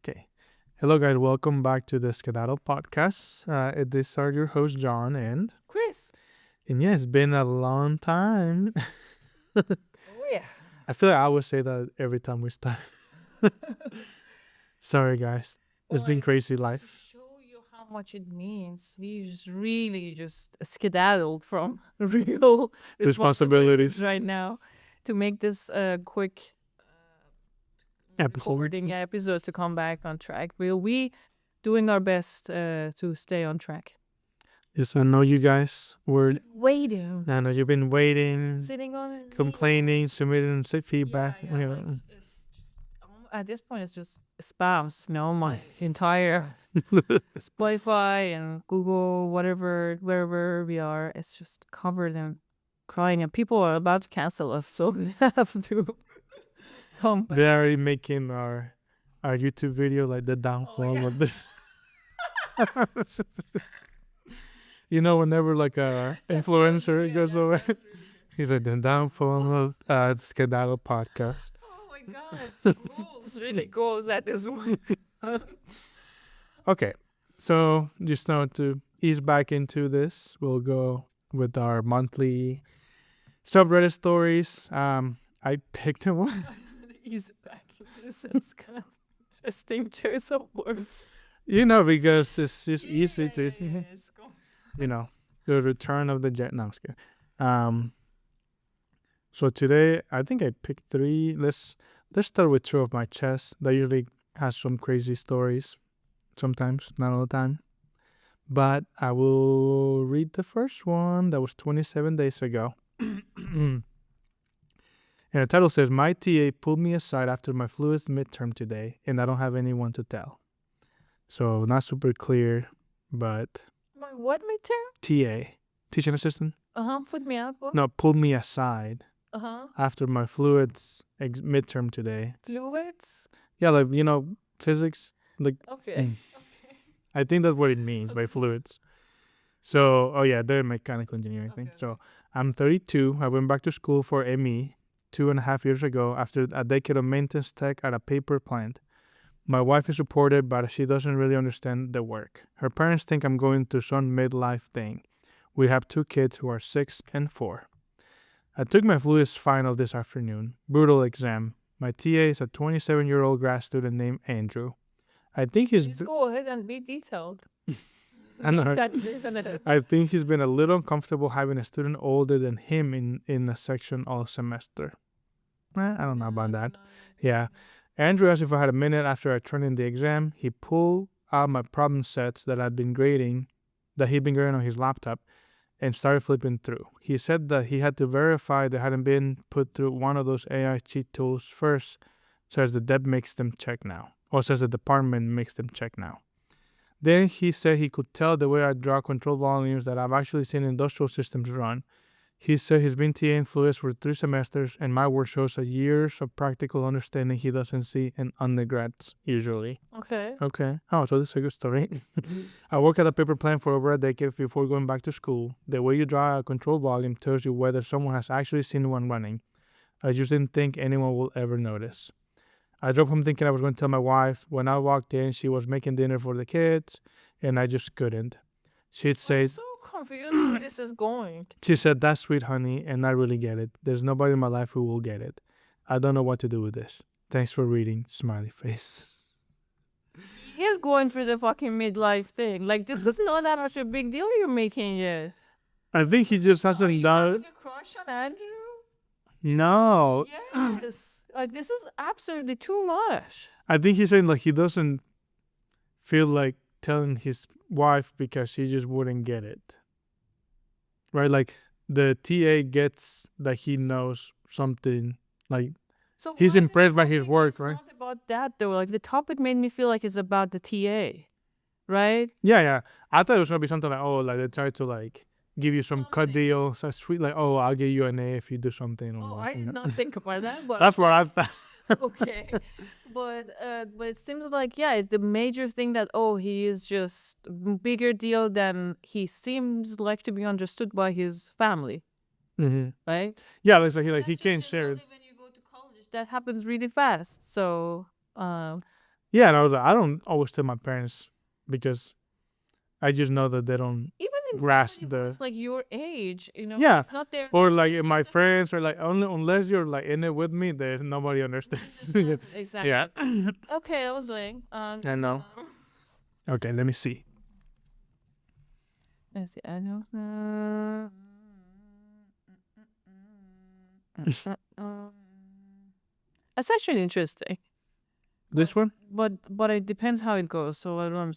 Okay. Hello, guys. Welcome back to the Escalated podcast. These are your hosts, John, Chris. and yeah, it's been a long time. Oh yeah. I feel like I always say that every time we start. Sorry, guys. It's been crazy To life. show you how much it means, we just really just skedaddled from real Responsibilities. right now to make this quick Episode. recording episode to come back on track. Will we doing our best to stay on track? Yes, I know you guys were. Waiting. I know you've been waiting, Sitting on it. complaining, submitting feedback. It's just at this point it's just spams, my entire Spotify and Google, whatever, wherever we are, it's just covered in crying, and people are about to cancel us, so we have to come back. They're already making our YouTube video like the downfall of the. Whenever like a influencer goes away, he's like the downfall of Skedaddle podcast. Oh my god, the rules really goes at this point. Okay, so just now to ease back into this, we'll go with our monthly subreddit stories. I picked one. Easy back. This is kind of interesting choice of words. Because it's just easy to, Yes, go. the return of the jet. No, I'm just kidding. So today I think I picked three. Let's start with two of my chest. That usually has some crazy stories. Sometimes, not all the time. But I will read the first one. That was 27 days ago. And the title says, "My TA pulled me aside after my fluids midterm today, and I don't have anyone to tell." So not super clear, but My what midterm? TA, teaching assistant. Put me up. No, pulled me aside after my fluids midterm today. Fluids. Yeah, like physics. Like Okay. I think that's what it means by fluids. So they're mechanical engineering thing. Okay. So I'm 32. I went back to school for ME 2.5 years ago after a decade of maintenance tech at a paper plant. My wife is supportive, but she doesn't really understand the work. Her parents think I'm going through some midlife thing. We have 2 kids who are 6 and 4. I took my fluids final this afternoon. Brutal exam. My TA is a 27-year-old grad student named Andrew. I think Please go ahead and be detailed. I know. That I think he's been a little uncomfortable having a student older than him in a section all semester. I don't know about that. Yeah. Andrew asked if I had a minute after I turned in the exam. He pulled out my problem sets that he'd been grading on his laptop and started flipping through. He said that he had to verify they hadn't been put through one of those AI cheat tools first, says the department makes them check now. Then he said he could tell the way I draw control volumes that I've actually seen industrial systems run. He said he's been TA in fluids for 3 semesters, and my work shows years of practical understanding he doesn't see in undergrads usually. Okay. Oh, so this is a good story. I worked at a paper plant for over a decade before going back to school. The way you draw a control volume tells you whether someone has actually seen one running. I just didn't think anyone will ever notice. I drove home thinking I was going to tell my wife. When I walked in, she was making dinner for the kids, and I just couldn't. She'd say, I'm so confused where this is going. She said, "That's sweet, honey, and I really get it. There's nobody in my life who will get it. I don't know what to do with this. Thanks for reading, smiley face." He's going through the fucking midlife thing. Like, this is not that much a big deal you're making yet. I think he just hasn't done. Having a crush on Andrew? No, Yes. Like, this is absolutely too much. I think he's saying like he doesn't feel like telling his wife because she just wouldn't get it. Right? Like the TA gets that he knows something. Like So he's why the impressed by his topic work, is right? Not about that though. Like, the topic made me feel like it's about the TA, right? Yeah. I thought it was gonna be something like, oh, like they try to like give you some cut deal, so sweet, like, oh, I'll give you an A if you do something. Or I did not think about that. But that's what I thought. okay, but it seems like the major thing that he is just bigger deal than he seems like to be understood by his family, right? Yeah, it's like he That's can't just share it. when you go to college, that happens really fast. So Yeah, and I don't always tell my parents because I just know that they don't Even in grasp family the who's like your age, yeah. it's not their Or like my specific. friends are like only unless you're like in it with me, then nobody understands. Exactly. Yeah. Okay, I was waiting. I know. Okay, let me see. Let's see. I don't know. That's actually interesting. This one? But it depends how it goes. So I don't.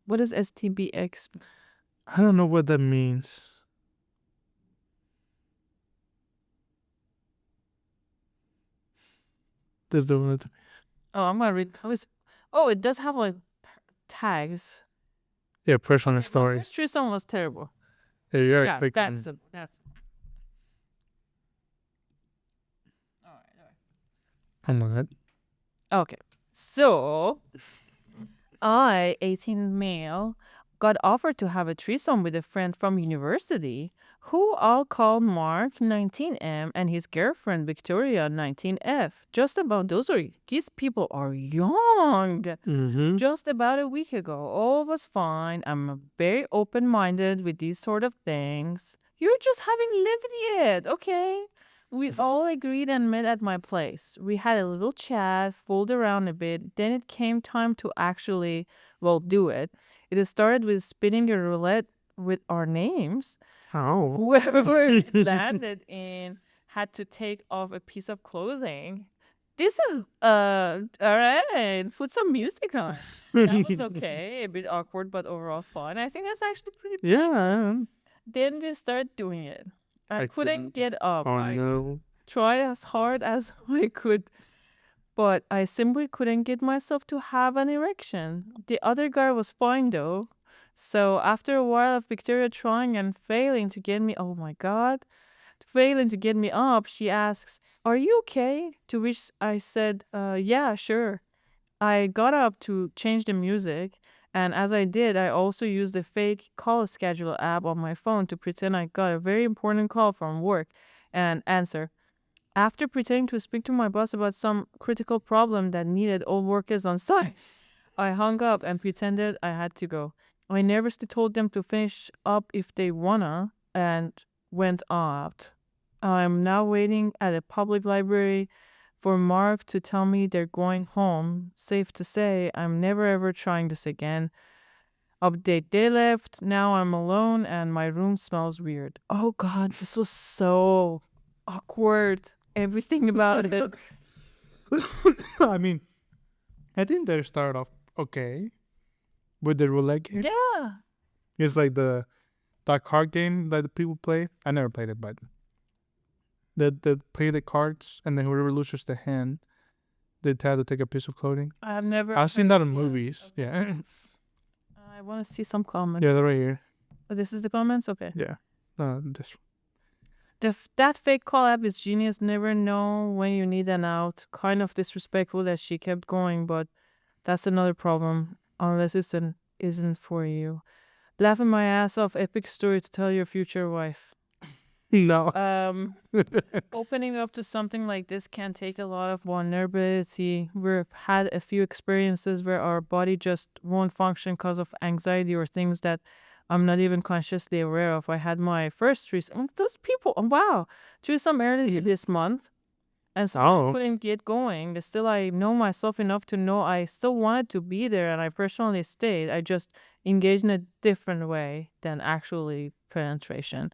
What is STBX? I don't know what that means. This the one. Oh, I'm gonna read. How is? Oh, it does have like tags. Yeah, personal My story. first threesome was terrible. Yeah, you're Yeah, clicking. that's. All right. Oh my god. Okay. So, I, 18 male, got offered to have a threesome with a friend from university who I'll call Mark 19M and his girlfriend Victoria 19F. Just about these people are young. Mm-hmm. Just about a week ago, all was fine. I'm very open minded with these sort of things. You're just having lived it, okay? We all agreed and met at my place. We had a little chat, fooled around a bit. Then it came time to actually, do it. It started with spinning a roulette with our names. Oh. Whoever it landed in had to take off a piece of clothing. This is all right. Put some music on. That was okay. A bit awkward, but overall fun. I think that's actually pretty. Yeah. Then we started doing it. I I couldn't get up. Oh I no. tried as hard as I could, but I simply couldn't get myself to have an erection. The other guy was fine though. So after a while of Victoria trying and failing to get me, oh my god, failing to get me up, she asks, "Are you okay?" To which I said, yeah, sure. I got up to change the music, and as I did, I also used the fake call schedule app on my phone to pretend I got a very important call from work and answer. After pretending to speak to my boss about some critical problem that needed all workers on site, I hung up and pretended I had to go. I nervously told them to finish up if they wanna and went out. I'm now waiting at a public library for Mark to tell me they're going home. Safe to say, I'm never ever trying this again. Update, they left. Now I'm alone and my room smells weird. Oh god, this was so awkward. Everything about it. I mean, I think they started off okay with the roulette game. Yeah. It's like that card game that the people play. I never played it, but they play the cards and then whoever loses the hand, they have to take a piece of clothing. I've seen that in movies. Okay. Yeah. I want to see some comments. Yeah, they're right here. Oh, this is the comments? Okay. Yeah. This. That fake call app is genius. Never know when you need an out. Kind of disrespectful that she kept going, but that's another problem. Unless isn't for you. Laughing my ass off. Epic story to tell your future wife. No. Opening up to something like this can take a lot of vulnerability. We've had a few experiences where our body just won't function because of anxiety or things that I'm not even consciously aware of. I had my first threesome. Those people, wow, threesome earlier this month, and so I couldn't get going. But still, I know myself enough to know I still wanted to be there, and I personally stayed. I just engaged in a different way than actually penetration.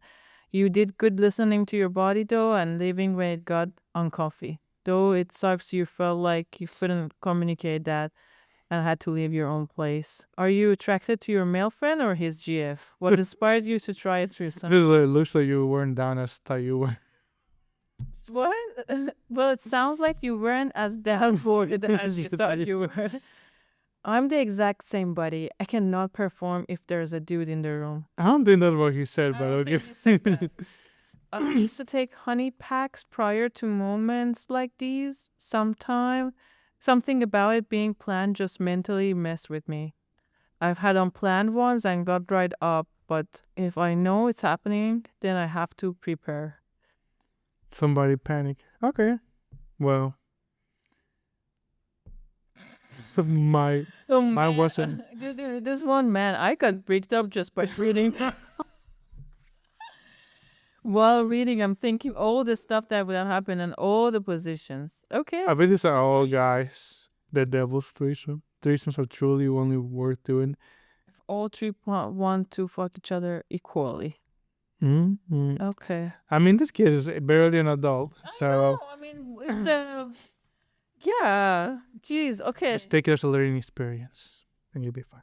You did good listening to your body though, and leaving when it got uncomfy. Though it sucks you felt like you couldn't communicate that and had to leave your own place. Are you attracted to your male friend or his GF? What inspired you to try a threesome? It looks like you weren't down as thought you were. What? Well, it sounds like you weren't as down for it as you thought you were. I'm the exact same buddy. I cannot perform if there's a dude in the room. I don't think that's what he said, but okay. I used to take honey packs prior to moments like these. Something about it being planned just mentally messed with me. I've had unplanned ones and got dried up, but if I know it's happening, then I have to prepare. Somebody panic. Okay. Well, Mine wasn't. This one man, I got bricked up just by reading. While reading, I'm thinking all the stuff that would have happened and all the positions. Okay. I bet these are all guys. The devil's threesome. Threesomes are truly only worth doing. If all three want to fuck each other equally. Mm-hmm. Okay. I mean, this kid is barely an adult, so I mean, it's yeah. Jeez. Okay. just take it as a learning experience, and you'll be fine.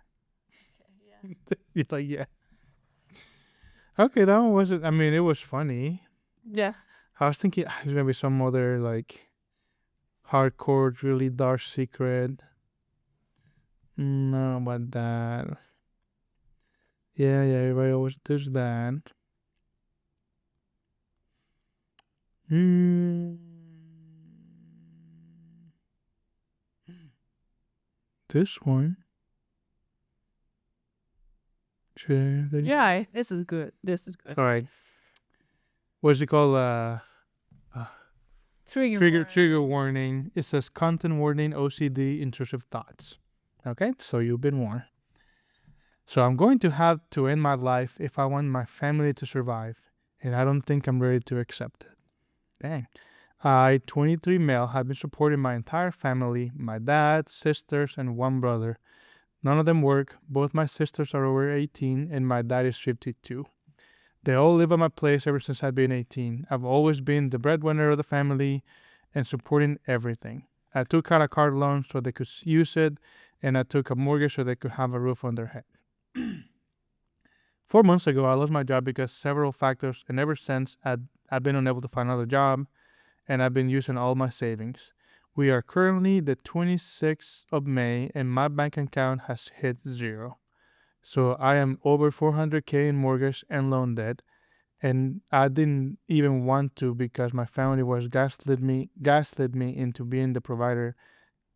Yeah. You're like, yeah. Okay, that one wasn't. I mean, it was funny. Yeah. I was thinking there's gonna be some other like hardcore, really dark secret. No, about that. Yeah, everybody always does that. This one. Yeah. This is good. All right. What's it called? Trigger warning. It says content warning, OCD, intrusive thoughts. Okay, so you've been warned. So I'm going to have to end my life if I want my family to survive, and I don't think I'm ready to accept it. Dang. I, 23 male, have been supporting my entire family, my dad, sisters, and one brother. None of them work. Both my sisters are over 18, and my dad is 52. They all live at my place ever since I've been 18. I've always been the breadwinner of the family and supporting everything. I took out a car loan so they could use it, and I took a mortgage so they could have a roof on their head. 4 months ago, I lost my job because several factors, and ever since, I've been unable to find another job, and I've been using all my savings. We are currently the 26th of May, and my bank account has hit zero. So I am over $400K in mortgage and loan debt, and I didn't even want to because my family was gaslit me into being the provider,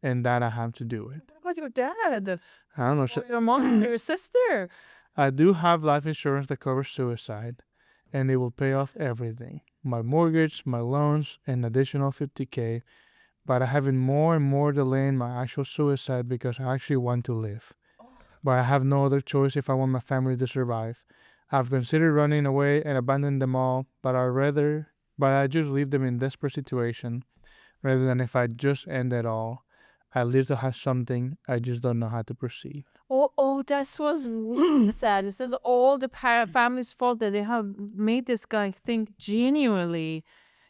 and that I have to do it. What about your dad? I don't know. Or your mom, your sister? I do have life insurance that covers suicide, and it will pay off everything. My mortgage, my loans, and additional $50K, but I have been more and more delaying my actual suicide because I actually want to live. But I have no other choice if I want my family to survive. I've considered running away and abandoning them all, but I just leave them in desperate situation rather than if I just end it all. At least I have something, I just don't know how to proceed. Oh, that was really sad. It says all the family's fault that they have made this guy think genuinely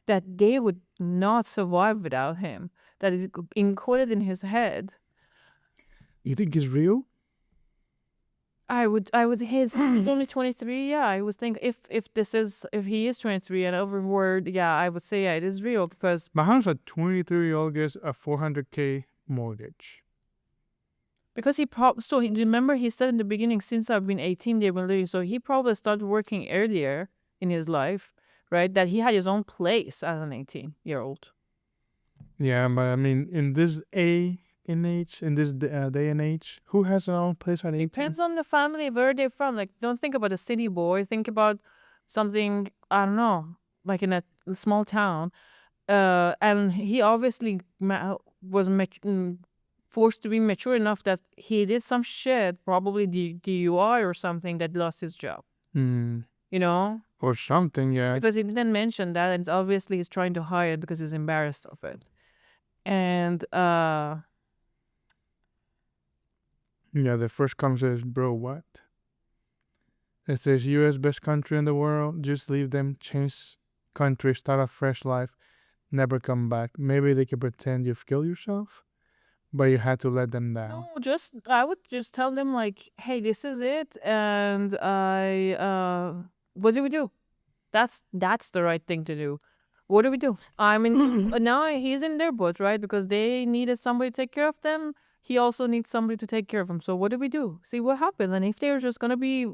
that they would not survive without him. That is encoded in his head. You think it's real? I would he's only 23. Yeah, I would think if he is 23 and overword, yeah, I would say yeah, it is real because But how's a 23-year-old gets a $400K mortgage? Because remember he said in the beginning, since I've been 18, they've been living. So he probably started working earlier in his life, right? That he had his own place as an 18-year-old. Yeah, but I mean, in this day and age, who has their own place at 18? Depends on the family, where they're from. Like, don't think about a city boy. Think about something, I don't know, like in a small town. And he obviously was forced to be mature enough that he did some shit, probably DUI or something, that lost his job. You know? Or something, yeah. Because he didn't mention that, and obviously he's trying to hide it because he's embarrassed of it. And yeah, the first comment says, bro, what? It says, U.S. best country in the world. Just leave them, change country, start a fresh life, never come back. Maybe they can pretend you've killed yourself, but you had to let them down. No, I would just tell them like, hey, this is it, and what do we do? That's the right thing to do. What do we do? I mean, now he's in their boat, right? Because they needed somebody to take care of them. He also needs somebody to take care of him. So what do we do? See what happens. And if they're just gonna be,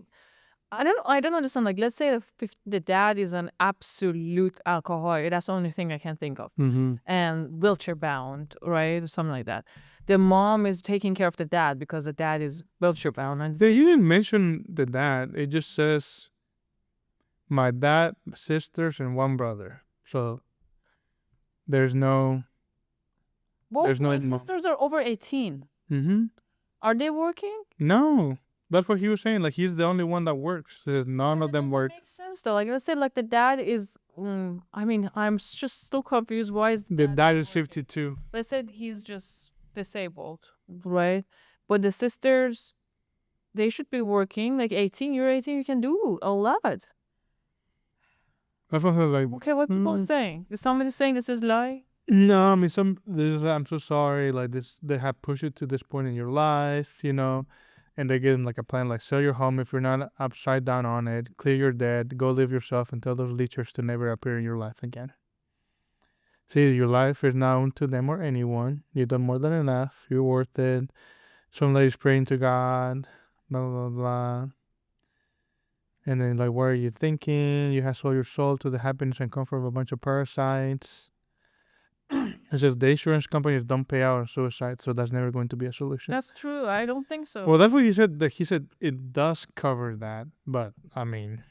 I don't understand. Like, let's say if the dad is an absolute alcoholic, that's the only thing I can think of, and wheelchair bound, right, or something like that. The mom is taking care of the dad because the dad is wheelchair bound. And you didn't mention the dad. It just says my dad, sisters, and one brother. So there's no. Both my sisters are over 18. Mm-hmm. Are they working? No, that's what he was saying. Like he's the only one that works. He says none of them work. Makes sense though. Like let's say like the dad is. I mean, I'm just still confused. Why is The dad is working? 52. Let's say he's just disabled, right? But the sisters, they should be working. Like 18, you're 18, you can do a lot. That's what I was like. Okay, what people saying? Is somebody saying this is lie? No, I mean I'm so sorry. Like this, they have pushed you to this point in your life, you know, and they give them like a plan, like sell your home if you're not upside down on it, clear your debt, go live yourself, and tell those leechers to never appear in your life again. See, your life is not unto them or anyone. You've done more than enough. You're worth it. Some ladies praying to God, blah blah blah. And then like, what are you thinking? You have sold your soul to the happiness and comfort of a bunch of parasites. It says the insurance companies don't pay out on suicide, so that's never going to be a solution. That's true. I don't think so. Well, that's what he said. That he said it does cover that, but I mean,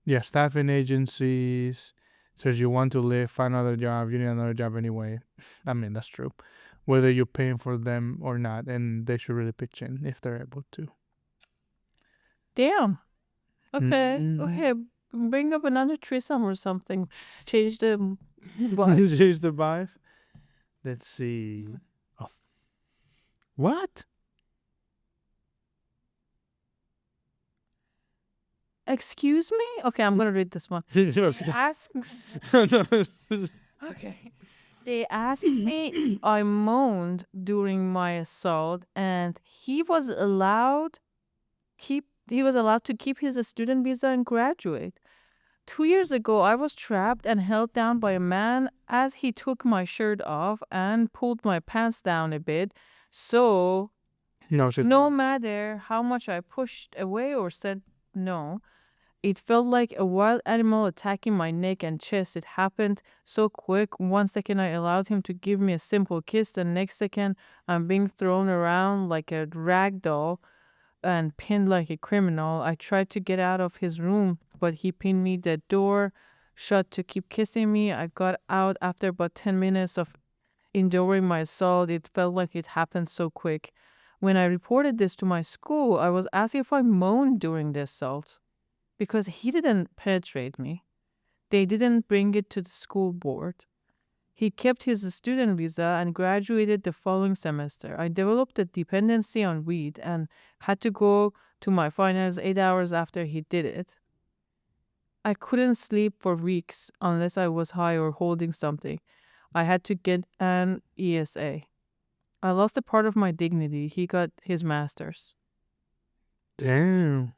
yeah, staffing agencies says you want to live, find another job, you need another job anyway. I mean, that's true. Whether you're paying for them or not, and they should really pitch in if they're able to. Damn. Okay. Mm-hmm. Okay. Bring up another threesome or something. Change the Change the vibe. Let's see. Oh. What? Excuse me? Okay, I'm gonna read this one. Ask me. Okay. They asked me I moaned during my assault and he was allowed to keep his student visa and graduate. 2 years ago, I was trapped and held down by a man as he took my shirt off and pulled my pants down a bit. So, no matter how much I pushed away or said no, it felt like a wild animal attacking my neck and chest. It happened so quick. 1 second, I allowed him to give me a simple kiss. The next second, I'm being thrown around like a rag doll and pinned like a criminal. I tried to get out of his room, but he pinned me the door shut to keep kissing me. I got out after about 10 minutes of enduring my assault. It felt like it happened so quick. When I reported this to my school, I was asked if I moaned during the assault because he didn't penetrate me. They didn't bring it to the school board. He kept his student visa and graduated the following semester. I developed a dependency on weed and had to go to my finals 8 hours after he did it. I couldn't sleep for weeks unless I was high or holding something. I had to get an ESA. I lost a part of my dignity. He got his master's. Damn.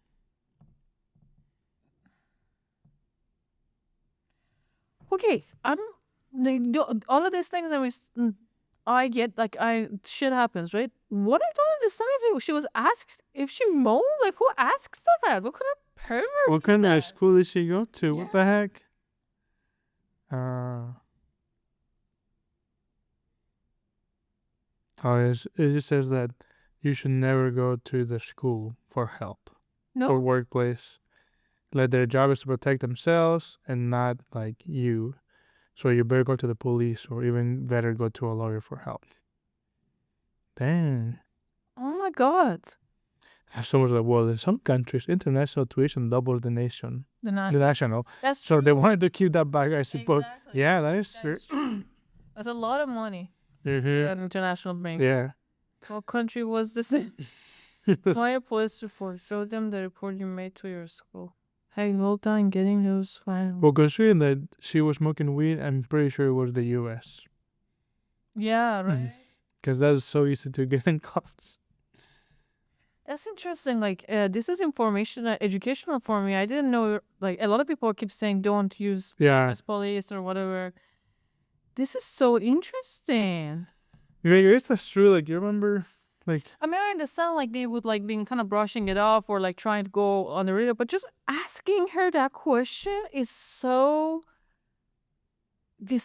Okay, all of these things I get, like, shit happens, right? What I don't understand if she was asked if she moaned, like, who asks that? What kind of pervert? What kind of school did she go to? Yeah. What the heck? It just says that you should never go to the school for help. No. Or workplace. Like their job is to protect themselves and not like you. So you better go to the police or even better go to a lawyer for help. Dang. Oh my God. Someone's like, well, in some countries, international tuition doubles the nation. The national. That's so true. They wanted to keep that back, I suppose. Exactly. Yeah, that is true. That's a lot of money. Mm-hmm. An international bank. Yeah. What country was this in? File a police report. Show them the report you made to your school. Hey, well done getting those files. Well, considering that she was smoking weed, I'm pretty sure it was the U.S. Yeah, right? Because that's so easy to get in cuffs. That's interesting. Like, this is information, educational for me. I didn't know, like, a lot of people keep saying don't use police or whatever. This is so interesting. Yeah, I guess that's true. Like, you remember... Like, I mean, I understand, like, they would, like, be kind of brushing it off or, like, trying to go on the radio, but just asking her that question is so... I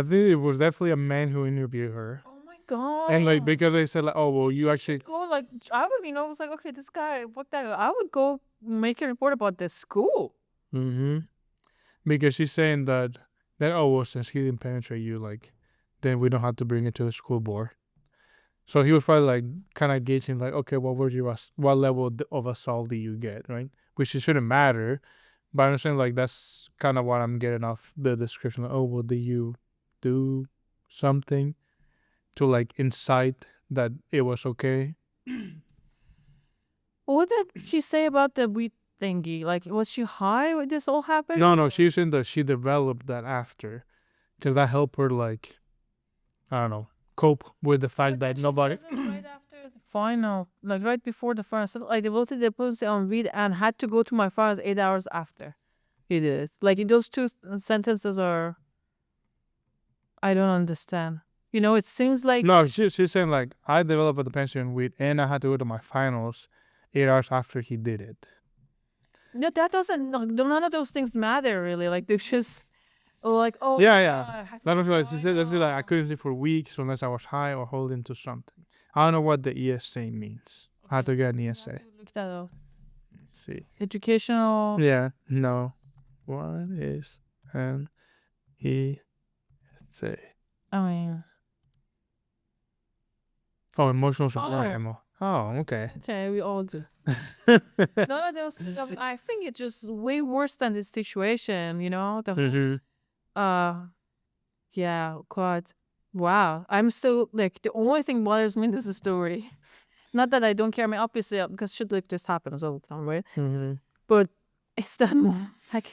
think it was definitely a man who interviewed her. Oh, my God. And, like, because they said, like, oh, well, you actually... Go, like, I would, it was like, okay, this guy, fuck that. I would go make a report about the school. Mm-hmm. Because she's saying that, oh, well, since he didn't penetrate you, like... then we don't have to bring it to the school board. So he was probably like kind of gauging like, okay, what level of assault do you get, right? Which it shouldn't matter, but I'm saying like that's kind of what I'm getting off the description. Like, oh, well, do you do something to like incite that it was okay? What did she say about the weed thingy? Like, was she high when this all happened? No, she was saying that she developed that after, because that helped her like, I don't know, cope with the fact that nobody. Right after the final, like right before the final, so I devoted the policy on weed and had to go to my finals 8 hours after he did it. Like those two sentences are, I don't understand. You know, it seems like No, she's saying like I developed a dependency on weed and I had to go to my finals 8 hours after he did it. no, that doesn't. None of those things matter really. Like they're just like yeah. That was like she said. I feel like I couldn't sleep for weeks unless I was high or holding to something. I don't know what the ESA means. I had to get an ESA. Look that up. Let's see. Educational. Yeah. No. What is an ESA? I mean. Oh, emotional support ammo. Oh, okay. Okay, we all do. None of those. I think it's just way worse than this situation. You know. Yeah. Quite. Wow. I'm still like the only thing bothers me in this story. Not that I don't care. I mean, obviously, because shit like this happens all the time, right? But it's that like.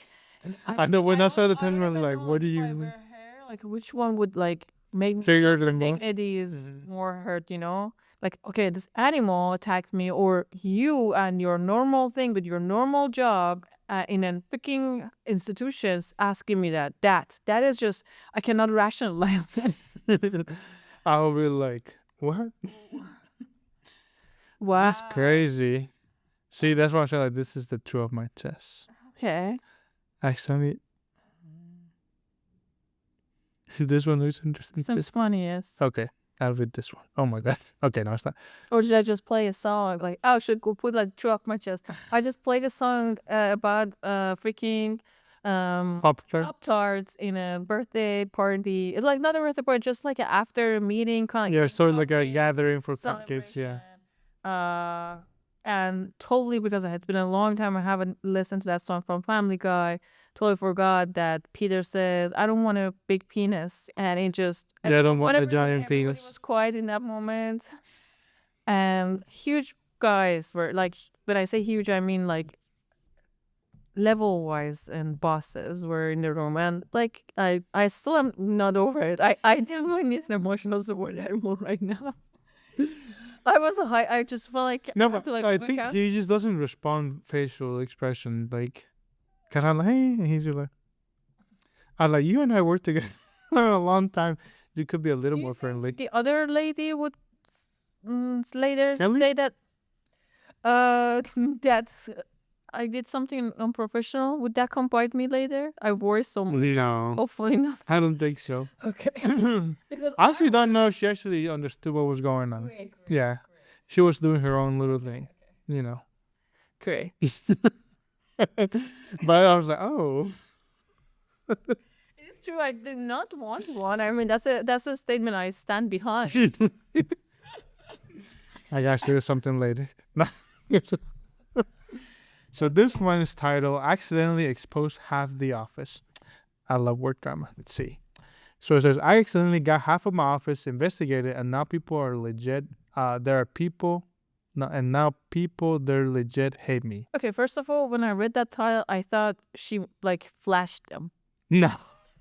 I know when I started telling her like, what do you? If I wear hair, like which one would like make trigger the most? dignity is more hurt, you know? Like, okay, this animal attacked me, or you and your normal thing with your normal job in a freaking institutions asking me that. That is just, I cannot rationalize that. I'll be like, what? Wow. That's crazy. See, that's why I say like this is the truth of my chest. Okay. Actually, this one looks interesting. Seems funny, yes. Okay, I'll read this one. Oh my god. Okay, no, it's not. Or should I just play a song? Like, I should go put like true off my chest. I just played a song about freaking Pop-Tarts in a birthday party. It's like not a birthday party, just like an after meeting kind of. Yeah, sort of like a gathering for kids. Yeah. And totally because it had been a long time I haven't listened to that song from Family Guy. Totally forgot that Peter said, "I don't want a big penis," and it just I don't want a giant penis. Everybody was quiet in that moment, and huge guys were like. When I say huge, I mean like level wise, and bosses were in the room, and like I still am not over it. I definitely need an emotional support animal right now. I was I just felt like no, but I think he just doesn't respond facial expression like, kind of like, hey, and he's just like, I like you and I worked together for a long time. You could be a little more friendly. The other lady would later Kelly? say that that's I did something unprofessional. Would that come bite me later? I worry so much. No, hopefully not. I don't think so. Okay. Because I actually don't know if she actually understood what was going on. Great. Yeah, she was doing her own little thing, you know. Great. But I was like, oh. It's true. I do not want one. I mean, that's a statement I stand behind. I asked her something later. So this one is titled "Accidentally Exposed Half the Office." I love word drama. Let's see. So it says, I accidentally got half of my office investigated, and now people are legit. There are people, and now people they're legit hate me. Okay, first of all, when I read that title, I thought she like flashed them. No.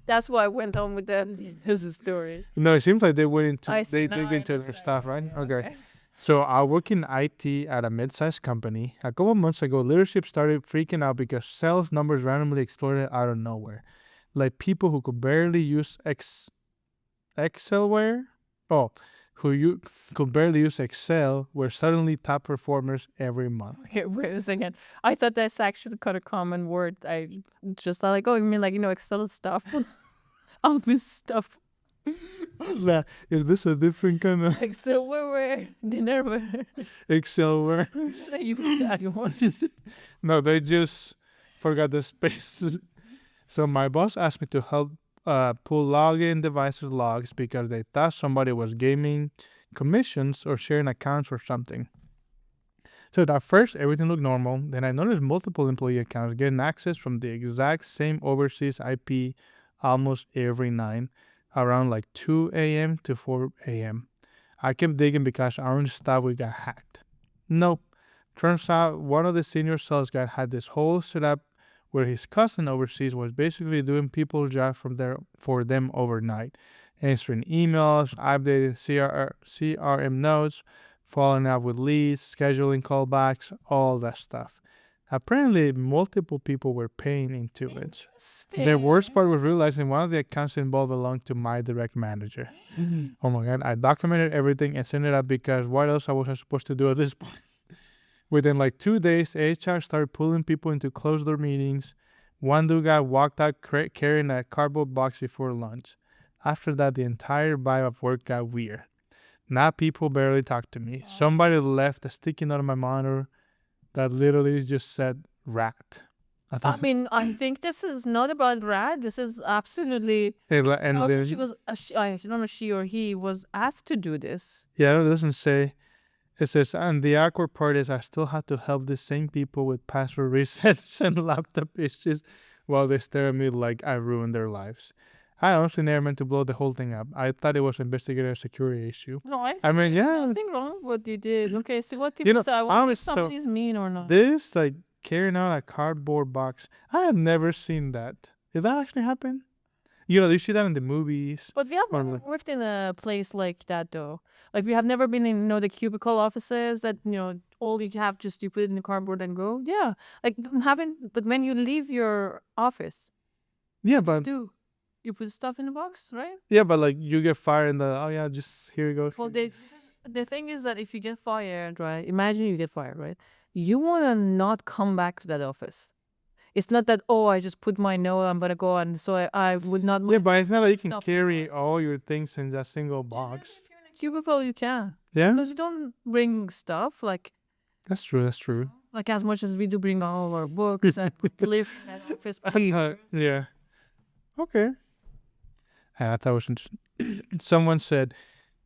That's why I went on with this story. No, it seems like they went into they dig into their stuff, right? Yeah, Okay. So I work in IT at a mid-sized company. A couple months ago, leadership started freaking out because sales numbers randomly exploded out of nowhere. Like people who could barely use Excelware, could barely use Excel were suddenly top performers every month. Okay, wait a second. I thought that's actually quite a common word. I just thought like, oh, you mean like, Excel stuff, office stuff. Is this a different kind of Excelware, dinnerware? Excelware? You that one. No, they just forgot the space. So my boss asked me to help pull login devices logs because they thought somebody was gaming commissions or sharing accounts or something. So at first, everything looked normal. Then I noticed multiple employee accounts getting access from the exact same overseas IP almost every night, around like 2 a.m. to 4 a.m. I kept digging because our own staff we got hacked. Nope. Turns out one of the senior sales guys had this whole setup where his cousin overseas was basically doing people's job for them overnight, answering emails, updating CRM notes, following up with leads, scheduling callbacks, all that stuff. Apparently, multiple people were paying into it. The worst part was realizing one of the accounts involved belonged to my direct manager. Oh my god, I documented everything and sent it up because what else was I supposed to do at this point? Within like 2 days, HR started pulling people into closed door meetings. One dude got walked out carrying a cardboard box before lunch. After that, the entire vibe of work got weird. Now people barely talk to me. Somebody left a sticky note on my monitor that literally just said rat. I mean, I think this is not about rat. This is absolutely. And Also, she was. I don't know, she or he was asked to do this. Yeah, it doesn't say. It says, and the awkward part is I still have to help the same people with password resets and laptop issues while they stare at me like I ruined their lives. I honestly never meant to blow the whole thing up. I thought it was investigating a security issue. No, I mean, yeah. Nothing wrong with what you did. Okay, see what people say. I want to see if somebody's mean or not. This, like, carrying out a cardboard box, I have never seen that. Did that actually happen? You know, you see that in the movies. But we have never worked in a place like that, though. Like, we have never been in, the cubicle offices that, all you have just you put it in the cardboard and go. Yeah. Like, but when you leave your office. Yeah, but. You put stuff in the box, right? Yeah, but like, you get fired and just here you go. Well, the thing is that if you get fired, right? Imagine you get fired, right? You want to not come back to that office. It's not that, I just put my note, I'm going to go, and so I would not... Yeah, but it's not like you can carry all your things in that single box. If you're in a cubicle, you can. Yeah? Because you don't bring stuff, like... That's true. Like, as much as we do bring all our books and live in that office. Yeah. Okay. I thought it was interesting. Someone said,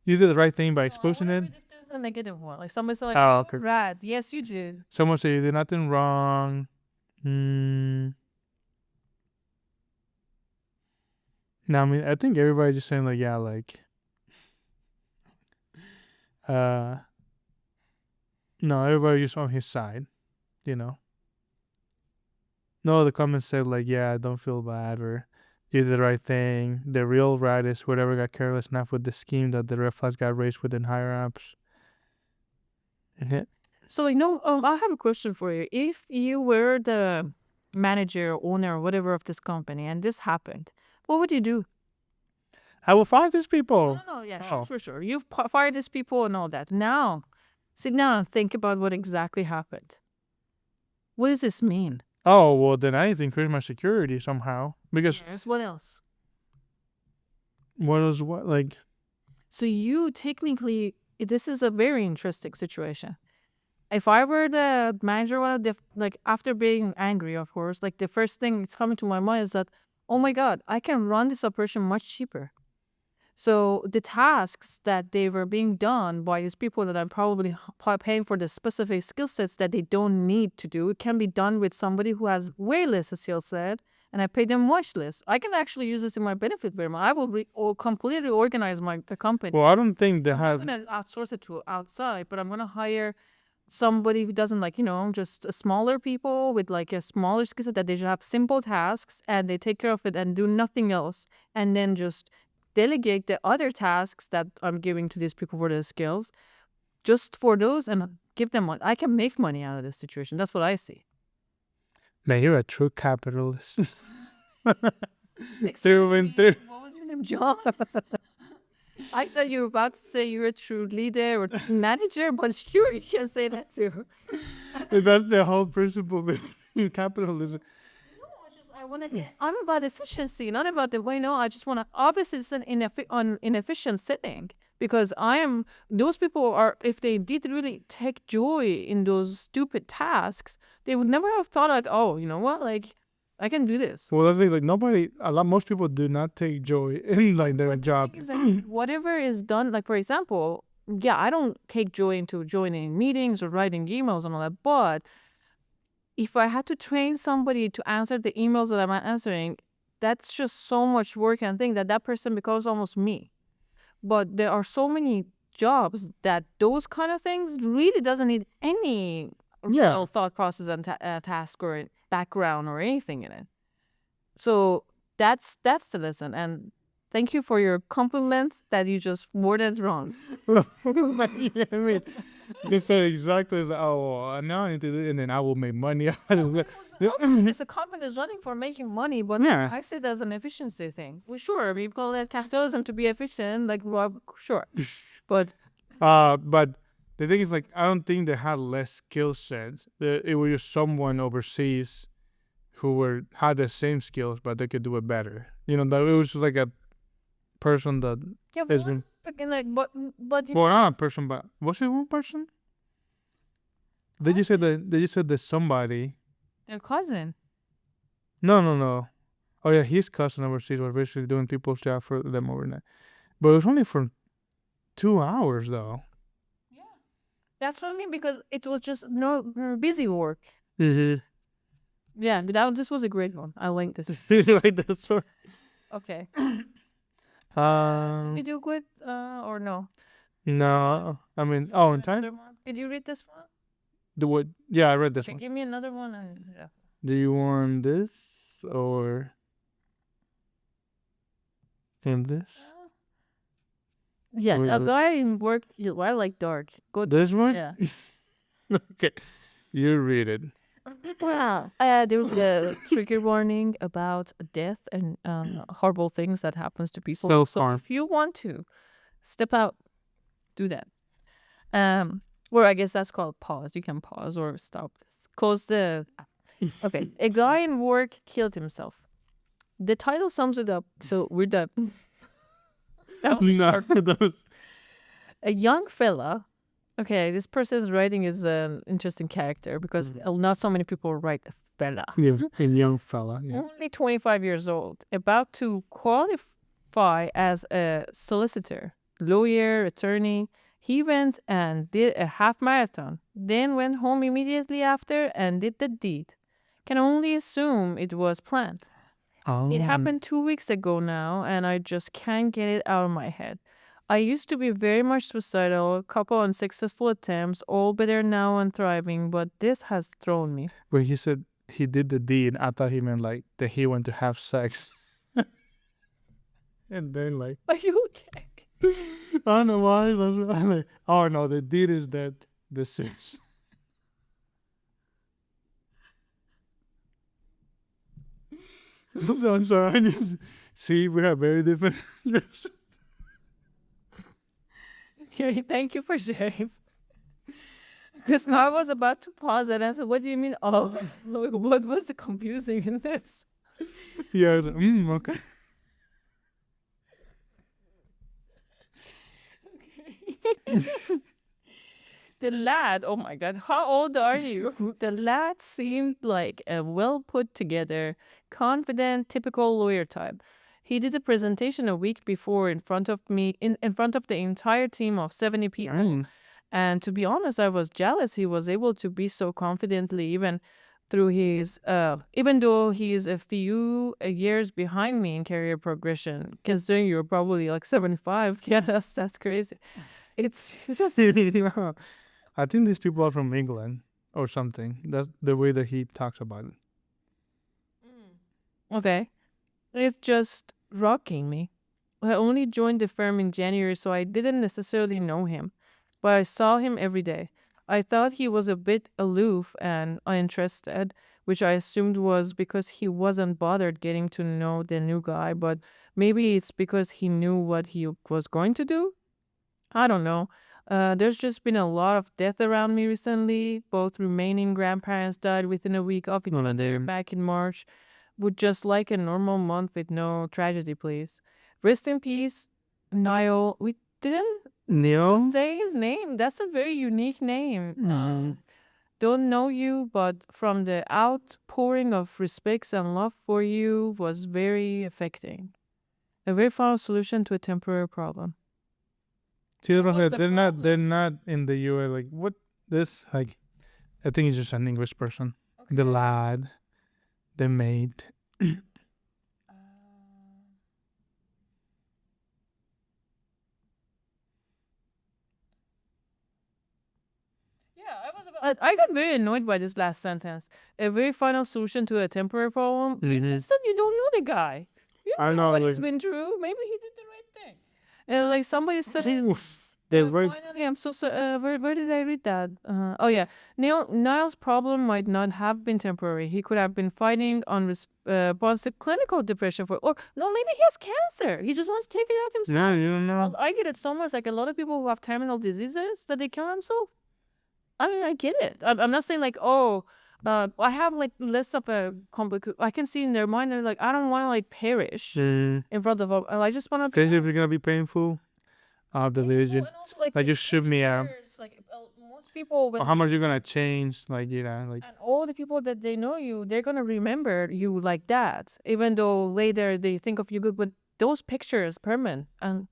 you did the right thing by exposing it. If there's a negative one. Like, somebody said, like, rat. Yes, you did. Someone said you did nothing wrong. No, I mean, I think everybody's just saying, like, yeah, like, no, everybody just on his side, No, the comments said, like, yeah, don't feel bad, or you did the right thing. The real rat is whoever got careless enough with the scheme that the red flags got raised within higher ups. So, I have a question for you. If you were the manager, owner, whatever of this company, and this happened, what would you do? I will fire these people. No, yeah, sure. You've fired these people and all that. Now, sit down and think about what exactly happened. What does this mean? Oh, well, then I need to increase my security somehow. Because... Yes, what else? Like... So you technically... This is a very interesting situation. If I were the manager, after being angry, of course, like, the first thing that's coming to my mind is that, oh my God, I can run this operation much cheaper. So the tasks that they were being done by these people that I'm probably paying for the specific skill sets that they don't need to do, it can be done with somebody who has way less skill set, and I pay them much less. I can actually use this in my benefit very much. I will completely organize the company. Well, I don't think they have... I'm not going to outsource it to outside, but I'm going to hire somebody who doesn't, just smaller people with, a smaller skill set, that they just have simple tasks and they take care of it and do nothing else, and then just delegate the other tasks that I'm giving to these people for their skills just for those, and give them money. I can make money out of this situation. That's what I see. Man, you're a true capitalist. Through and through. What was your name, John? I thought you were about to say you're a true leader or manager, but sure, you can say that too. That's the whole principle of capitalism. I'm about efficiency, not about the way. No, I just want to. Obviously, it's an inefficient setting, because those people are, if they did really take joy in those stupid tasks, they would never have thought, like, oh, you know what, like, I can do this. Well, that's like most people do not take joy in like their job. Is that whatever is done, like for example, yeah, I don't take joy into joining meetings or writing emails and all that, but if I had to train somebody to answer the emails that I'm answering, that's just so much work and thing that person becomes almost me. But there are so many jobs that those kind of things really doesn't need any real thought process and task or background or anything in it. So that's the lesson. And thank you for your compliments that you just worded wrong. They said exactly as now I need to do it and then I will make money. It's a company that's running for making money, but I see that as an efficiency thing. Well, sure, we call it capitalism to be efficient, like, well, sure. But the thing is, like, I don't think they had less skill sets. It was just someone overseas who had the same skills, but they could do it better. You know, that it was just like a person that has been. But well, not a person, but was it one person? They just said that somebody. Their cousin. No. Oh yeah, his cousin overseas was basically doing people's job for them overnight, but it was only for 2 hours though. Yeah, that's what I mean, because it was just no busy work. Mm-hmm. Yeah, this was a great one. I like this. You like this one? Okay. Did you do good or no? No, I mean, in time. Did you read this one? The what? Yeah, I read this one. Give me another one. And, yeah. Do you want this or this? Yeah, a guy in work. I like dark. Good. This one? Yeah. Okay, you read it. There was a trigger warning about death and horrible things that happens to people. So if you want to step out, do that. Or I guess that's called pause. You can pause or stop this. Close the. Okay, a guy in work killed himself. The title sums it up. So we're done. A young fella. Okay, this person's writing is an interesting character because not so many people write fella. Yeah, a young fella. Yeah. Only 25 years old, about to qualify as a solicitor, lawyer, attorney. He went and did a half marathon, then went home immediately after and did the deed. Can only assume it was planned. It happened 2 weeks ago now, and I just can't get it out of my head. I used to be very much suicidal, a couple unsuccessful attempts, all better now and thriving, but this has thrown me. When he said he did the deed, I thought he meant like that he went to have sex. And then like... Are you okay? I don't know why. I'm like, oh no, the deed is that the sex. I'm sorry. See, we have very different... Okay, thank you for sharing. Because I was about to pause and I said, what do you mean? Oh, what was the confusing in this? Yeah, I was like, okay. The lad, oh my God, how old are you? The lad seemed like a well put together, confident, typical lawyer type. He did a presentation a week before in front of me, in front of the entire team of 70 people. And to be honest, I was jealous he was able to be so confidently, even though he is a few years behind me in career progression, considering you're probably like 75. Yeah, that's crazy. It's just... I think these people are from England or something. That's the way that he talks about it. Okay. It's just rocking me. I only joined the firm in January, so I didn't necessarily know him, but I saw him every day. I thought he was a bit aloof and uninterested, which I assumed was because he wasn't bothered getting to know the new guy, but maybe it's because he knew what he was going to do. I don't know. There's just been a lot of death around me recently. Both remaining grandparents died within a week of each other back in March. Would just like a normal month with no tragedy, please. Rest in peace, Niall. We didn't say his name. That's a very unique name. don't know you, but from the outpouring of respects and love for you was very affecting. A very final solution to a temporary problem. See, What was the they're not problem? in the US. Like what this like? I think he's just an English person. The lad, the maid. But I got very annoyed by this last sentence. A very final solution to a temporary problem. You just said you don't know the guy. You I don't know know, what he's like- been through. Maybe he did the right thing. And like somebody said, There's very finally, I'm so sorry. Where did I read that? Oh yeah, Niall's problem might not have been temporary. He could have been fighting on response to clinical depression or no, maybe he has cancer. He just wants to take it out himself. no, you don't know. I get it so much. Like a lot of people who have terminal diseases that they kill themselves. I mean, I get it. I'm not saying like, oh, I have like less of a complicated. I can see in their mind they're like, I don't want to like perish in front of. I just want to. Especially if it's gonna be painful. The religion. Like, just shoot me out. Like most people, Or how much you're gonna change? Like like. and all the people that they know you, they're gonna remember you like that, even though later they think of you good. But those pictures permanent, and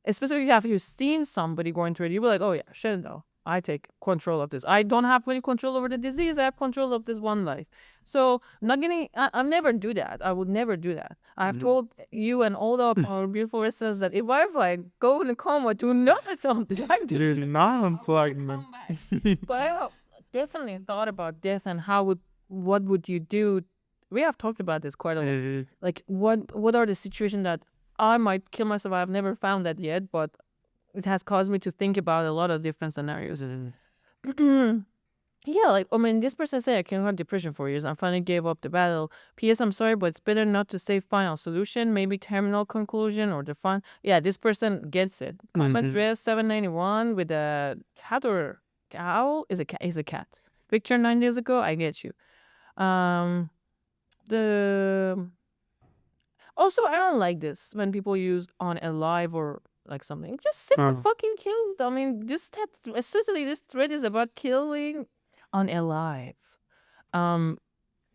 especially if you've seen somebody going through it, you'll be like, oh yeah, shit, no. I take control of this. I don't have any control over the disease. I have control of this one life. So I'm not getting. I'll never do that. I would never do that. I've told you and all the our beautiful listeners that if I like go in a coma, do not drive. Dude, not unplugged, man. But I definitely thought about death and what would you do? We have talked about this quite a lot. Like what are the situations that I might kill myself? I've never found that yet, but it has caused me to think about a lot of different scenarios. Yeah, like, I mean, this person said I can have depression for years. I finally gave up the battle. P.S. I'm sorry, but it's better not to say final solution, maybe terminal conclusion or the fun. Yeah, this person gets it. Comment dress 791 with a cat or owl is a cat. Picture 9 days ago, I get you. The also I don't like this when people use on alive or like something. Just sit the fucking kill. I mean, especially this thread is about killing unalive.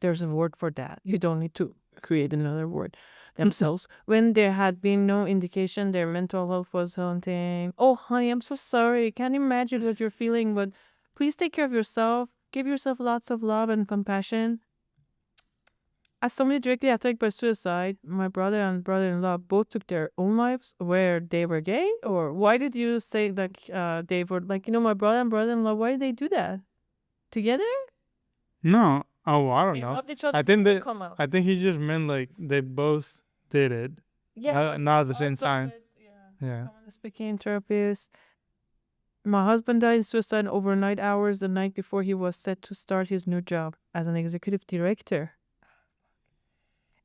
There's a word for that. You don't need to create another word themselves. When there had been no indication their mental health was haunting. Oh, honey, I'm so sorry. Can't imagine what you're feeling, but please take care of yourself. Give yourself lots of love and compassion. As somebody directly attacked by suicide, my brother and brother-in-law both took their own lives where they were gay? Or why did you say like they were like, my brother and brother-in-law, why did they do that? Together? No. Oh, I don't They know. loved each other I think before that they come out. I think he just meant like they both did it. Yeah. Not at the same parts of time. it, Yeah. Speaking therapist. My husband died in suicide overnight hours the night before he was set to start his new job as an executive director.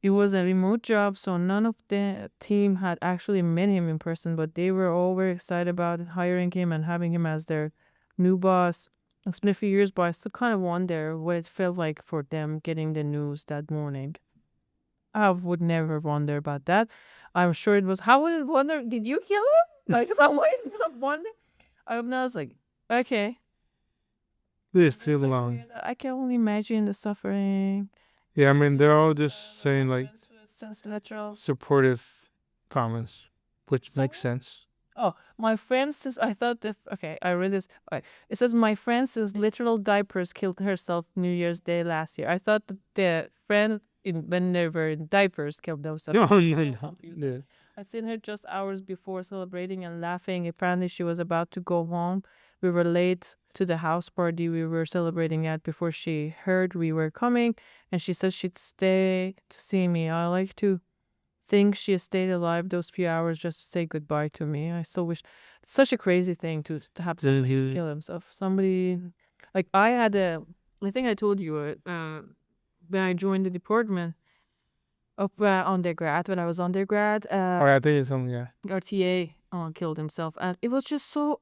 It was a remote job, so none of the team had actually met him in person, but they were all very excited about hiring him and having him as their new boss. It's been a few years, but I still kind of wonder what it felt like for them getting the news that morning. I would never wonder about that. I'm sure it was. How would it wonder? Did you kill him? Like, how would it not wonder? I was like, okay. This is too long. I can only imagine the suffering. Yeah, I mean they're all just saying like Natural. supportive comments, which makes sense. Oh, my friend says, I thought I read this. Okay. It says, my friend says literal diapers killed herself New Year's Day last year. I thought that the friend when they were in diapers killed themselves. No. Yeah. I'd seen her just hours before celebrating and laughing. Apparently, she was about to go home. We were late to the house party we were celebrating at before she heard we were coming, and she said she'd stay to see me. I like to think she stayed alive those few hours just to say goodbye to me. I still wish. It's such a crazy thing to have somebody kill himself. Somebody, like I think I told you when I joined the department of undergrad, when I was undergrad, I think it's something, yeah. our TA killed himself, and it was just so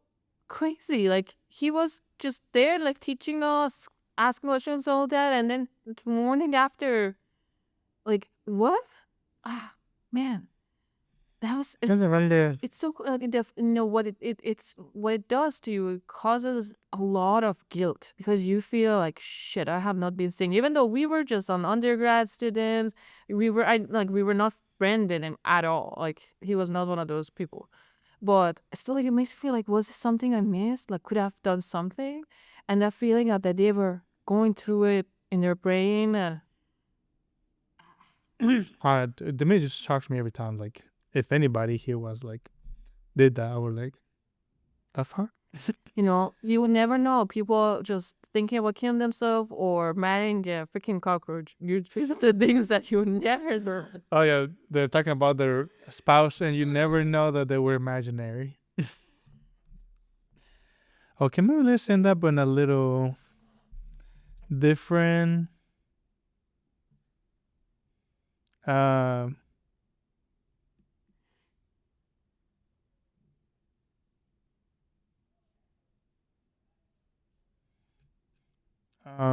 crazy. Like he was just there, like teaching us, asking questions, all that, and then the morning after, like what? Ah, man. that was That's a really it's so you know what it's what it does to you. It causes a lot of guilt because you feel like shit. I have not been seen, even though we were just on undergrad students. We were not friends with him at all. Like he was not one of those people. But still, like, it makes me feel like, was it something I missed? Like, could I have done something? And that feeling that they were going through it in their brain. And the image just shocks me every time. Like, if anybody here was like did that, I would like, that's hard. you know, you would never know. People just thinking about killing themselves or marrying a freaking cockroach. These are the things that you never learn. Oh yeah, they're talking about their spouse, and you never know that they were imaginary. Okay, maybe let's end up on a little different. Uh,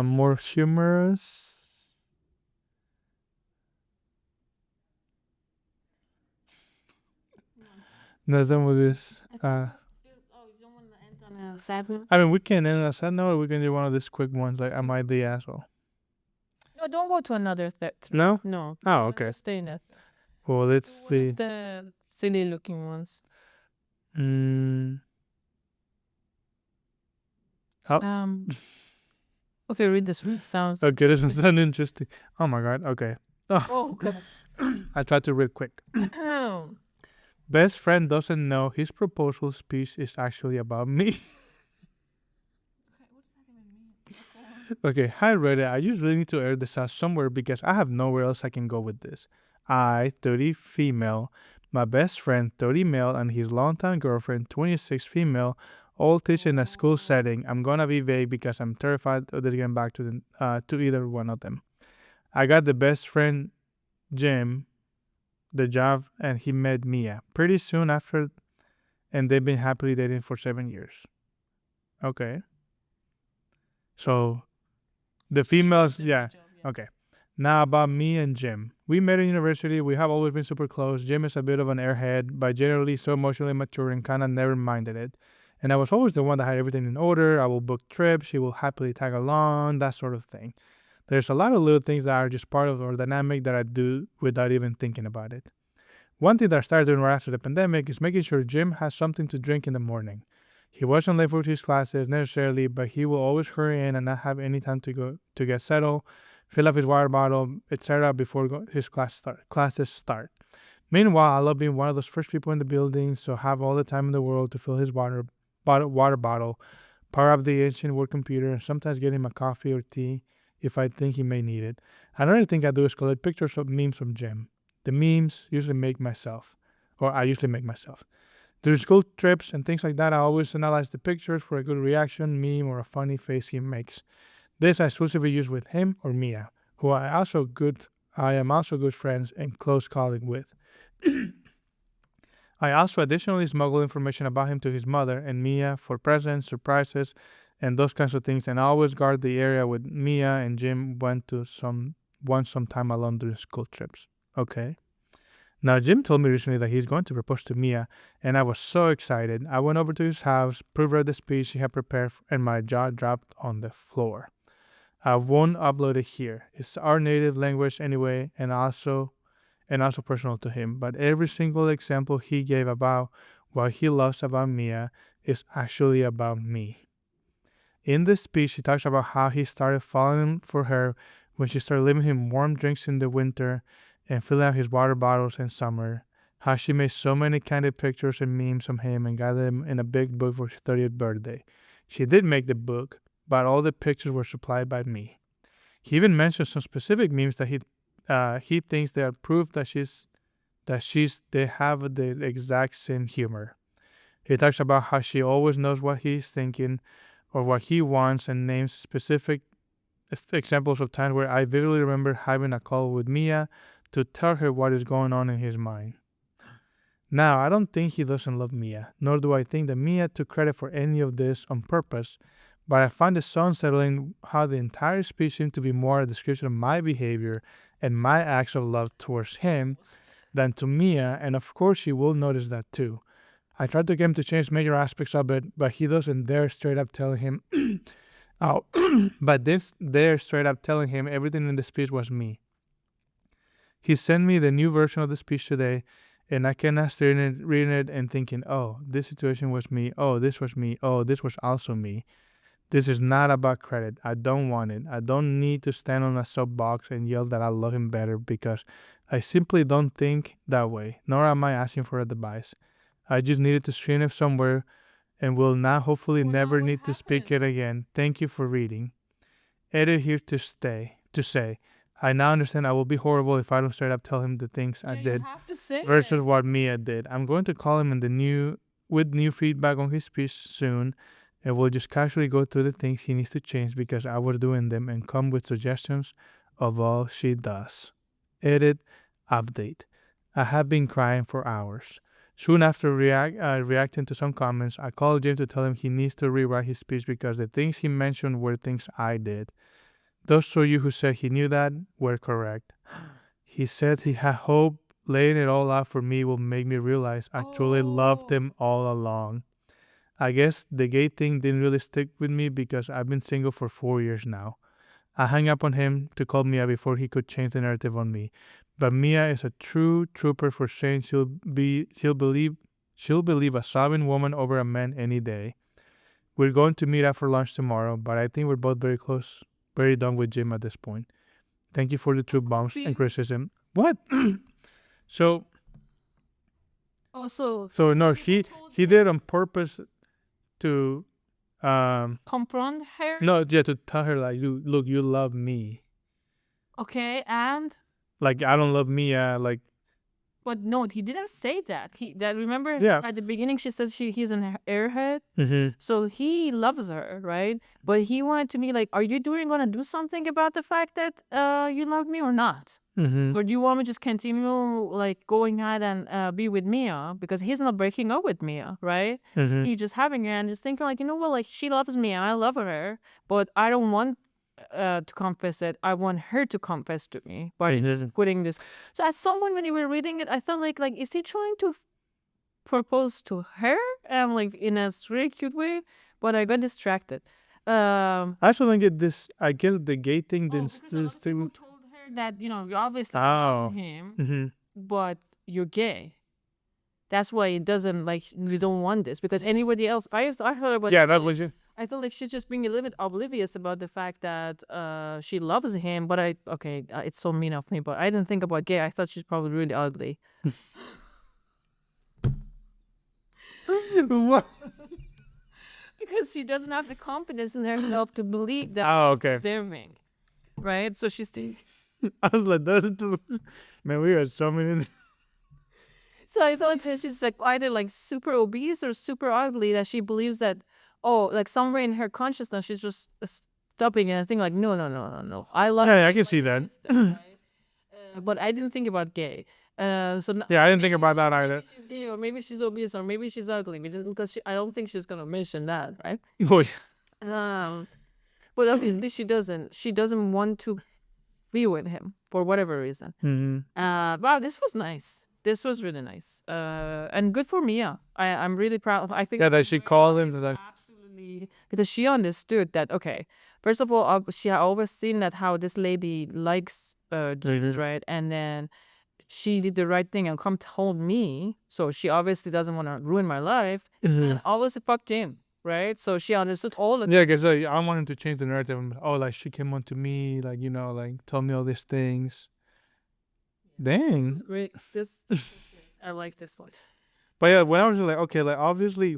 more humorous. No, some of this. Oh, you don't want to end on a sad note? I mean, we can end on a sad note, or we can do one of these quick ones. Like, am I the asshole? No, don't go to another threat. No. No. Oh, okay. Just stay in that. Well, let's One see. of the silly looking ones. Mm, Oh. Okay, read this. Sounds. okay, this is sound interesting. Oh my god. Okay. Oh, God. I tried to read quick. Best friend doesn't know his proposal speech is actually about me. Okay, hi Reddit. I just really need to air this out somewhere because I have nowhere else I can go with this. I, 30 female, my best friend, 30 male, and his longtime girlfriend, 26 female, all teach in a school setting. I'm gonna be vague because I'm terrified of this getting back to either one of them. I got the best friend, Jim, the job, and he met Mia pretty soon after, and they've been happily dating for 7 years. Okay. So the females, yeah. Okay. Now about me and Jim. We met in university. We have always been super close. Jim is a bit of an airhead, but generally so emotionally mature and kind of never minded it. And I was always the one that had everything in order. I will book trips. He will happily tag along, that sort of thing. There's a lot of little things that are just part of our dynamic that I do without even thinking about it. One thing that I started doing right after the pandemic is making sure Jim has something to drink in the morning. He wasn't late for his classes necessarily, but he will always hurry in and not have any time to get settled, fill up his water bottle, etc. before his classes start. Meanwhile, I love being one of those first people in the building, so have all the time in the world to fill his water bottle, power up the ancient work computer, and sometimes get him a coffee or tea if I think he may need it. Another thing I do is collect pictures of memes from Jim. The memes I usually make myself. During school trips and things like that, I always analyze the pictures for a good reaction, meme, or a funny face he makes. This I exclusively use with him or Mia, who I am also good friends and close colleague with. I also additionally smuggle information about him to his mother and Mia for presents, surprises, and those kinds of things, and I always guard the area with Mia and Jim once some time alone during school trips. Okay. Now, Jim told me recently that he's going to propose to Mia, and I was so excited. I went over to his house, proofread the speech he had prepared, and my jaw dropped on the floor. I won't upload it here. It's our native language anyway, and also personal to him. But every single example he gave about what he loves about Mia is actually about me. In this speech, he talks about how he started falling for her when she started leaving him warm drinks in the winter and filling out his water bottles in summer. How she made so many candid pictures and memes of him and got them in a big book for his 30th birthday. She did make the book, but all the pictures were supplied by me. He even mentioned some specific memes that he thinks they are proof that they have the exact same humor. He talks about how she always knows what he's thinking or what he wants and names specific examples of times where I vividly remember having a call with Mia to tell her what is going on in his mind. Now, I don't think he doesn't love Mia, nor do I think that Mia took credit for any of this on purpose, but I find it so unsettling how the entire speech seemed to be more a description of my behavior and my acts of love towards him than to Mia, and of course she will notice that too. I tried to get him to change major aspects of it, but he doesn't dare straight up telling him oh but this dare straight up telling him everything in the speech was me. He sent me the new version of the speech today, and I cannot stay reading it and thinking, oh, this situation was me, oh, this was me, oh, this was also me. This is not about credit. I don't want it. I don't need to stand on a soapbox and yell that I love him better because I simply don't think that way, nor am I asking for advice. I just needed to screen it somewhere and will now hopefully Well, now never what need to speak it happened? again. Thank you for reading. Edit here to say, I now understand I will be horrible if I don't straight up tell him the things I Yeah, you did have to say versus it. what Mia did. I'm going to call him with new feedback on his speech soon, and we'll just casually go through the things he needs to change because I was doing them and come with suggestions of all she does. Edit, update. I have been crying for hours. Soon after reacting to some comments, I called Jim to tell him he needs to rewrite his speech because the things he mentioned were things I did. Those of you who said he knew that were correct. He said he had hope laying it all out for me will make me realize I truly loved Oh. him all along. I guess the gay thing didn't really stick with me because I've been single for 4 years now. I hung up on him to call Mia before he could change the narrative on me. But Mia is a true trooper for saying she'll believe a sobbing woman over a man any day. We're going to meet up for lunch tomorrow, but I think we're both very close, very done with Jim at this point. Thank you for the true bombs and Confused. criticism. What? so Also, so no, you told he him did on purpose to confront her. no, yeah, to tell her like, look, you love me. Okay, and Like I don't love Mia. Like but no, he didn't say that. Remember yeah. at the beginning she said he's an airhead. Mm-hmm. So he loves her, right? But he wanted to be like, are you gonna do something about the fact that you love me or not? Mm-hmm. Or do you want me to just continue like going ahead and be with Mia because he's not breaking up with Mia, right? Mm-hmm. He just having her and just thinking like, you know what, like she loves me and I love her, but I don't want to confess it. I want her to confess to me by just putting this. So as someone when you were reading it, I thought like is he trying to propose to her and like in a really cute way? But I got distracted. I also don't get this. I guess the gay thing didn't Because a still. lot of people told her that you obviously Oh. love him, Mm-hmm. but you're gay. That's why it doesn't like we don't want this because anybody else. I heard about Yeah, that was it. I thought like she's just being a little bit oblivious about the fact that she loves him. But it's so mean of me. But I didn't think about gay. I thought she's probably really ugly. What? Because she doesn't have the confidence in herself to believe that Oh, she's okay. deserving, right? So she's I was like, that's man, we are so many. So I feel like she's like either like super obese or super ugly that she believes that like somewhere in her consciousness she's just stopping and I think like no I love Yeah, I you can like see a that. sister, right? But I didn't think about gay. Yeah, I didn't think about that either. Maybe she's gay or maybe she's obese or maybe she's ugly because I don't think she's gonna mention that, right? Oh, But obviously she doesn't. She doesn't want to be with him for whatever reason. mm-hmm. Wow, this was nice. This was really nice. And good for Mia. I'm really proud of. I think Yeah, that she called him. That absolutely because she understood that. Okay, first of all, she had always seen that how this lady likes James, right? And then she did the right thing and come told me. So she obviously doesn't want to ruin my life. And always fucked him, right? So she understood all of yeah, because I want him to change the narrative. Oh, like she came on to me, like like told me all these things. Dang. This was great. I like this one. But yeah, when I was like, okay, like obviously,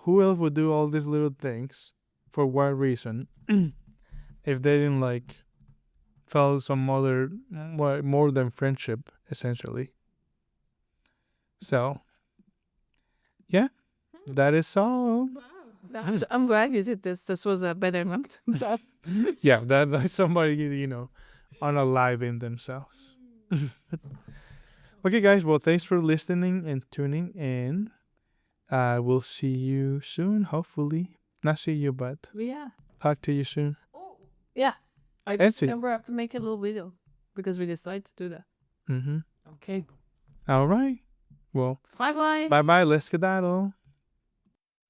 who else would do all these little things for what reason? If they didn't like felt some other more than friendship, essentially. So, yeah, that is all. I'm glad you did this. This was a better one. Yeah, that's somebody unaliving themselves. Okay, guys. Well, thanks for listening and tuning in. We'll see you soon. Hopefully, not see you, but Yeah. talk to you soon. Oh, yeah. I just remember I have to make a little video because we decided to do that. Mm-hmm. Okay. All right. Well, Bye bye. bye bye. Let's skedaddle.